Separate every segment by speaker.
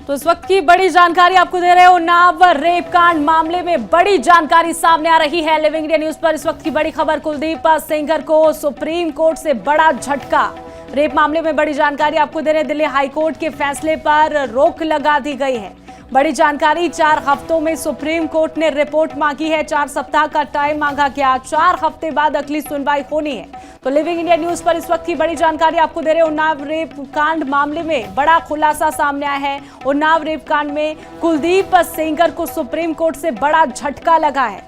Speaker 1: तो इस वक्त की बड़ी जानकारी आपको दे रहे हैं। उन्नाव रेप कांड मामले में बड़ी जानकारी सामने आ रही है। लिविंग इंडिया न्यूज पर इस वक्त की बड़ी खबर, कुलदीप सेंगर को सुप्रीम कोर्ट से बड़ा झटका। रेप मामले में बड़ी जानकारी आपको दे रहे हैं। दिल्ली हाईकोर्ट के फैसले पर रोक लगा दी गई है। बड़ी जानकारी, 4 हफ्तों में सुप्रीम कोर्ट ने रिपोर्ट मांगी है। 4 सप्ताह का टाइम मांगा गया। 4 हफ्ते बाद अगली सुनवाई होनी है। तो लिविंग इंडिया न्यूज पर इस वक्त की बड़ी जानकारी आपको दे रहे हैं। उन्नाव रेप कांड मामले में बड़ा खुलासा सामने आया है। उन्नाव रेप कांड में कुलदीप सेंगर को सुप्रीम कोर्ट से बड़ा झटका लगा है।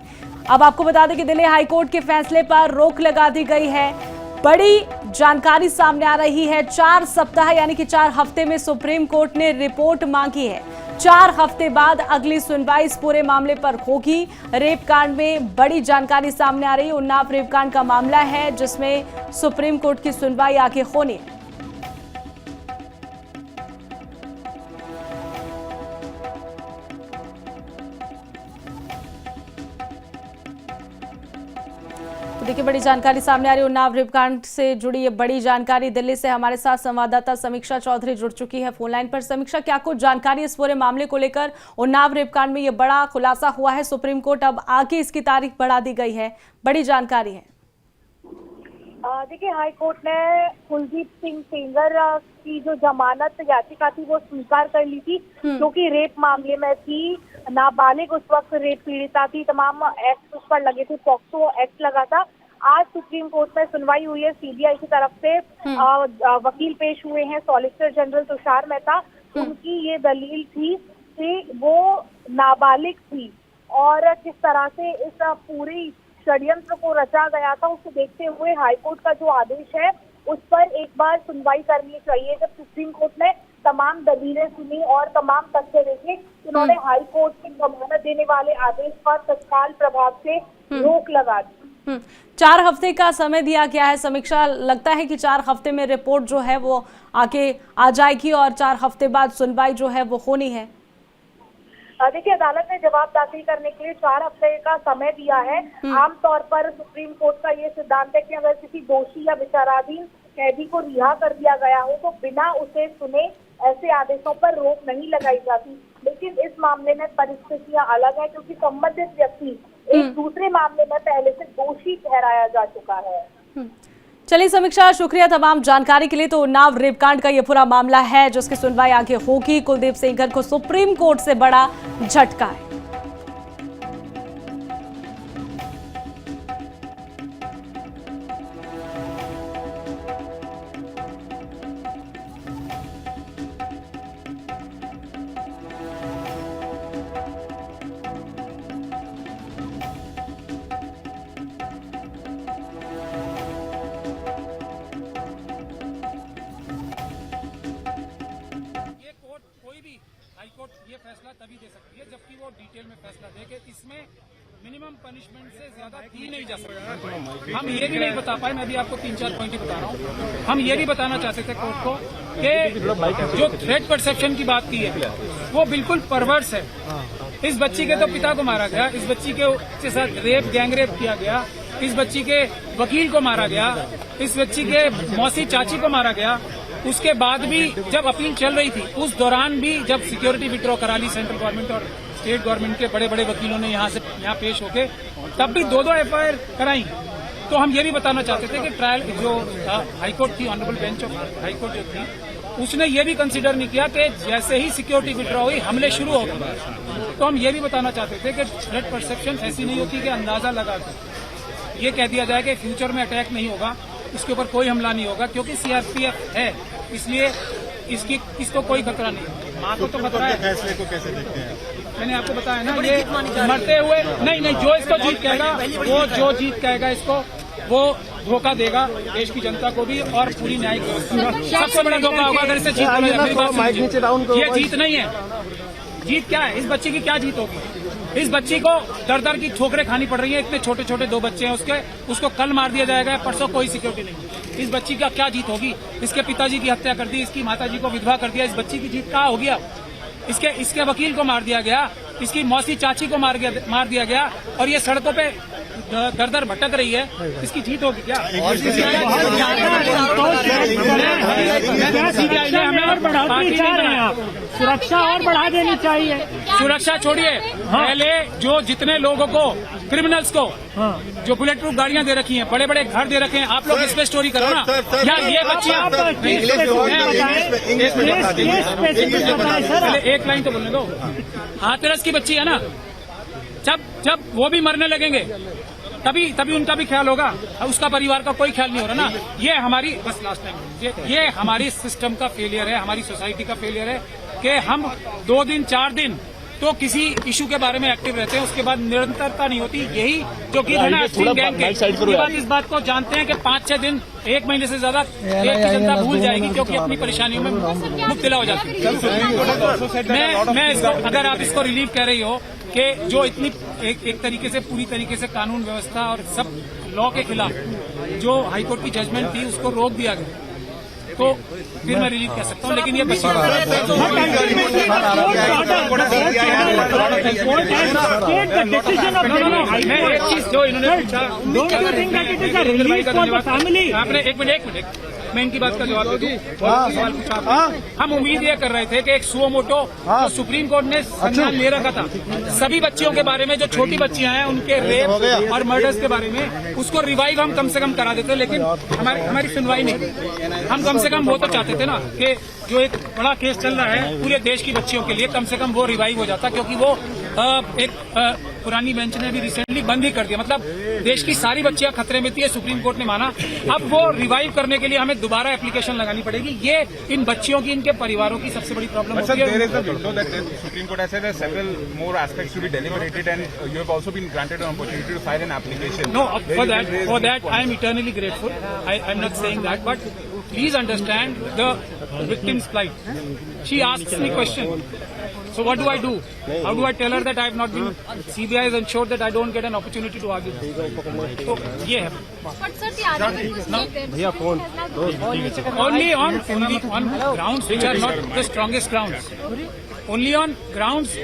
Speaker 1: अब आपको बता दें कि दिल्ली हाईकोर्ट के फैसले पर रोक लगा दी गई है। बड़ी जानकारी सामने आ रही है। 4 सप्ताह यानी कि 4 हफ्ते में सुप्रीम कोर्ट ने रिपोर्ट मांगी है। 4 हफ्ते बाद अगली सुनवाई इस पूरे मामले पर होगी। रेप कांड में बड़ी जानकारी सामने आ रही है। उन्नाव रेप कांड का मामला है जिसमें सुप्रीम कोर्ट की सुनवाई आगे होनी है। देखिए, बड़ी जानकारी सामने आ रही है। उन्नाव रेप कांड से जुड़ी ये बड़ी जानकारी। दिल्ली से हमारे साथ संवाददाता समीक्षा चौधरी जुड़ चुकी है फोन लाइन पर। समीक्षा, क्या कुछ जानकारी इस पूरे मामले को लेकर? उन्नाव रेप कांड में ये बड़ा खुलासा हुआ है। सुप्रीम कोर्ट अब आगे इसकी तारीख बढ़ा दी गई है। बड़ी जानकारी है।
Speaker 2: देखिए, हाई कोर्ट ने कुलदीप सिंह सेंगर की जो जमानत याचिका थी वो स्वीकार कर ली थी, क्योंकि रेप मामले में थी। नाबालिग उस वक्त रेप पीड़िता थी। तमाम एक्ट उस पर लगे थे, पॉक्सो एक्ट लगा था। आज सुप्रीम कोर्ट में सुनवाई हुई है। सीबीआई की तरफ से वकील पेश हुए हैं, सॉलिसिटर जनरल तुषार मेहता। उनकी ये दलील थी कि वो नाबालिग थी और किस तरह से इस पूरी षड्यंत्र को रचा गया था, उसको देखते हुए हाईकोर्ट का जो आदेश है उस पर एक बार सुनवाई करनी चाहिए। जब सुप्रीम कोर्ट ने तमाम दलीलें सुनी और तमाम तथ्य देखे, उन्होंने हाईकोर्ट की जमानत देने वाले आदेश पर तत्काल प्रभाव से रोक लगा दी।
Speaker 1: 4 हफ्ते का समय दिया गया है। समीक्षा, लगता है कि 4 हफ्ते में रिपोर्ट जो है वो आके आ जाएगी और 4 हफ्ते बाद सुनवाई जो है वो होनी है।
Speaker 2: देखिए, अदालत ने जवाब दाखिल करने के लिए 4 हफ्ते का समय दिया है। आमतौर पर सुप्रीम कोर्ट का ये सिद्धांत है कि अगर किसी दोषी या विचाराधीन कैदी को रिहा कर दिया गया हो तो बिना उसे सुने ऐसे आदेशों पर रोक नहीं लगाई जाती। लेकिन इस मामले में परिस्थितियां अलग है, क्योंकि संबंधित व्यक्ति एक दूसरे मामले में पहले से दोषी ठहराया जा चुका है।
Speaker 1: चलिए समीक्षा, शुक्रिया तमाम जानकारी के लिए। तो उन्नाव रेप कांड का ये पूरा मामला है जिसकी सुनवाई आगे होगी। कुलदीप सेंगर को सुप्रीम कोर्ट से बड़ा झटका है।
Speaker 3: हाईकोर्ट ये फैसला तभी दे सकती है जबकि वो डिटेल में फैसला दे कि इसमें मिनिमम पनिशमेंट से ज्यादा दी नहीं जा सकती। हम ये भी नहीं बता पाए, मैं भी आपको 3-4 पॉइंट ही बता रहा हूँ। हम ये भी बताना चाहते थे कोर्ट को कि जो थ्रेट परसेप्शन की बात की है वो बिल्कुल परवर्स है। इस बच्ची के तो पिता को मारा गया, इस बच्ची के साथ गैंग रेप किया गया, इस बच्ची के वकील को मारा गया, इस बच्ची के मौसी चाची को मारा गया। उसके बाद भी जब अपील चल रही थी उस दौरान भी जब सिक्योरिटी विड्रॉ करा ली सेंट्रल गवर्नमेंट और स्टेट गवर्नमेंट के बड़े बड़े वकीलों ने यहाँ पेश होके तब भी 2-2 एफआईआर कराई। तो हम ये भी बताना चाहते थे कि ट्रायल जो हाईकोर्ट थी, ऑनरेबल बेंच ऑफ हाईकोर्ट जो थी, उसने ये भी कंसीडर नहीं किया कि जैसे ही सिक्योरिटी विड्रॉ हुई हमले शुरू हो गए। तो हम ये भी बताना चाहते थे कि थ्रेट परसेप्शन ऐसी नहीं होती कि अंदाजा लगा के ये कह दिया जाए कि फ्यूचर में अटैक नहीं होगा, इसके ऊपर कोई हमला नहीं होगा, क्योंकि सीआरपीएफ है इसलिए इसको कोई खतरा नहीं है। माँ को तो खतरा है।
Speaker 4: फैसले को कैसे देखते हैं?
Speaker 3: मैंने आपको बताया ना, ये मरते हुए नहीं, जो इसको जीत कहेगा वो जो जीत कहेगा इसको वो धोखा देगा देश की जनता को भी और पूरी न्यायिक व्यवस्था। सबसे बड़ा धोखा होगा अगर इससे जीत नहीं। ये जीत नहीं है। जीत क्या है? इस बच्ची की क्या जीत होगी? इस बच्ची को दर की ठोकरें खानी पड़ रही है। इतने छोटे छोटे 2 बच्चे हैं उसको कल मार दिया जाएगा, परसों कोई सिक्योरिटी नहीं। इस बच्ची का क्या जीत होगी? इसके पिताजी की हत्या कर दी, इसकी माताजी को विधवा कर दिया। इस बच्ची की जीत कहाँ होगी? अब इसके वकील को मार दिया गया, इसकी मौसी चाची को मार दिया गया और ये सड़कों पे दर दर भटक रही है, इसकी जीत होगी क्या? सीबीआई ने हमें पार्टी नहीं बनाया।
Speaker 4: सुरक्षा और बढ़ा देनी चाहिए।
Speaker 3: सुरक्षा छोड़िए, पहले जो जितने लोगों को, क्रिमिनल्स को जो बुलेट प्रूफ गाड़ियां दे रखी हैं, बड़े बड़े घर दे रखे हैं, आप लोग इस पे स्टोरी करो ना। या ये बच्चियां, एक लाइन तो बोलने दो। हाथरस की बच्ची है ना, जब वो भी मरने लगेंगे तभी उनका भी ख्याल होगा, उसका परिवार का कोई ख्याल नहीं हो रहा ना। ये हमारी बस लास्ट टाइम ये हमारी सिस्टम का फेलियर है, हमारी सोसाइटी का फेलियर है कि हम 2 दिन 4 दिन तो किसी इशू के बारे में एक्टिव रहते हैं, उसके बाद निरंतरता नहीं होती। यही जो कि है ना स्ट्रिंग गैंग के, इस बात को जानते हैं कि 5-6 दिन 1 महीने से ज्यादा देश की जनता भूल जाएगी, क्योंकि अपनी परेशानियों में मुब्तला हो जाती है। मैं इसको, अगर आप इसको रिलीफ कह रही हो कि जो इतनी एक तरीके से पूरी तरीके से कानून व्यवस्था और सब लॉ के खिलाफ जो हाईकोर्ट की जजमेंट थी उसको रोक दिया गया, तो फिर मैं रिलीफ कह सकता हूँ। लेकिन ये बच्ची मैं एक चीज जो इन्होंने पूछा, आपने एक मिनट मैं इनकी बात का जवाब दे दूं। सवाल पूछा, हम उम्मीद ये कर रहे थे कि एक सुओ मोटो जो सुप्रीम कोर्ट ने संज्ञान ले रखा था सभी बच्चियों के बारे में, जो छोटी बच्चियां हैं उनके रेप और मर्डर्स के बारे में, उसको रिवाइव हम कम से कम करा देते, लेकिन हमारी सुनवाई नहीं। हम कम से कम वो तो चाहते थे ना कि जो एक बड़ा केस चल रहा है पूरे देश की बच्चियों के लिए, कम से कम वो रिवाइव हो जाता, क्योंकि वो एक पुरानी बेंच ने भी रिसेंटली बंद ही कर दिया। मतलब देश की सारी बच्चियां खतरे में थी, ये सुप्रीम कोर्ट ने माना। अब वो रिवाइव करने के लिए हमें दोबारा एप्लीकेशन लगानी पड़ेगी। ये इन बच्चियों की, इनके परिवारों की सबसे बड़ी प्रॉब्लम होती है।
Speaker 5: Supreme Court has said that several more aspects to be deliberated, and you have also been granted an opportunity to file an application.
Speaker 3: No, for that I am eternally grateful. I'm not saying that, but please understand the victim's plight. She asks me question. So what do I do? How do I tell her that I have not been? CBI has ensured that I don't get an opportunity to argue. So ये है.
Speaker 6: But sir, the argument
Speaker 3: Only on grounds which are not the strongest grounds. Only on grounds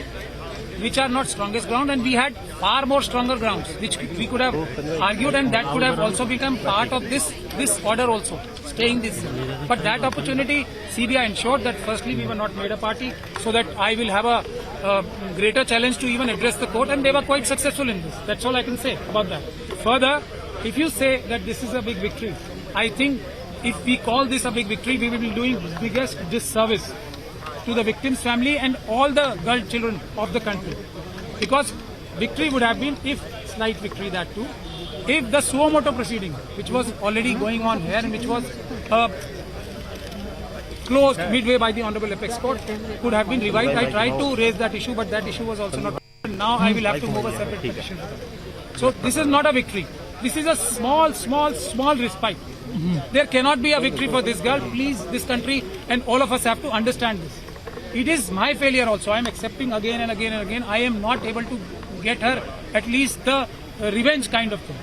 Speaker 3: which are not strongest ground, and we had far more stronger grounds which we could have argued, and that could have also become part of this order also, staying this. But that opportunity CBI ensured that firstly we were not made a party, so that I will have a greater challenge to even address the court, and they were quite successful in this. That's all I can say about that. Further, if you say that this is a big victory, I think if we call this a big victory, we will be doing biggest disservice to the victim's family and all the girl children of the country. Because victory would have been, if slight victory that too, if the suo moto proceeding, which was already going on here and which was closed midway by the Honorable Apex Court, could have been revived. I tried to raise that issue, but that issue was also not. Now I will have to move a separate petition. So this is not a victory. This is a small respite. There cannot be a victory for this girl. Please, this country and all of us have to understand this. It is my failure also. I am accepting again and again and again. I am not able to get her at least the revenge kind of thing.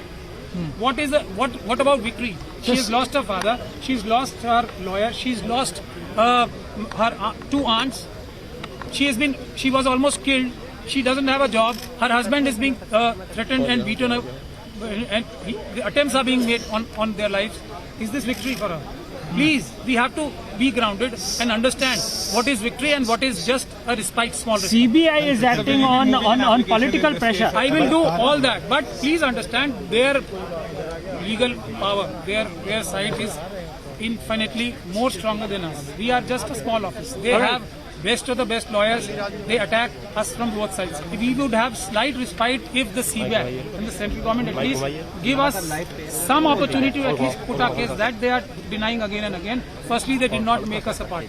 Speaker 3: What about victory? She has lost her father. She's lost her lawyer. She's lost her 2 aunts. She was almost killed. She doesn't have a job. Her husband is being threatened and beaten up, and the attempts are being made on their lives. Is this victory for her? Please, we have to be grounded and understand what is victory and what is just a respite, small respite.
Speaker 4: CBI is acting on political pressure.
Speaker 3: I will do all that, but please understand their legal power, their side is infinitely more stronger than us. We are just a small office. They have best of the best lawyers. They attack us from both sides. If we would have slight respite if the CBI and the central government at least give us some opportunity to at least put our case, that they are denying again and again. Firstly, they did not make us a party.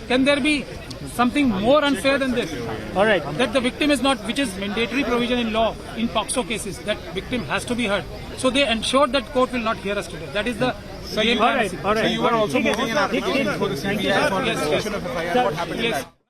Speaker 3: Can there be something more unfair than this?
Speaker 4: All right.
Speaker 3: That the victim is not, which is mandatory provision in law in POCSO cases, that victim has to be heard. So they ensured that court will not hear us today. That is the
Speaker 4: All right.
Speaker 5: So you are also moving an application for the CBI for
Speaker 3: Yes.
Speaker 5: registration of FIR. What happened in that?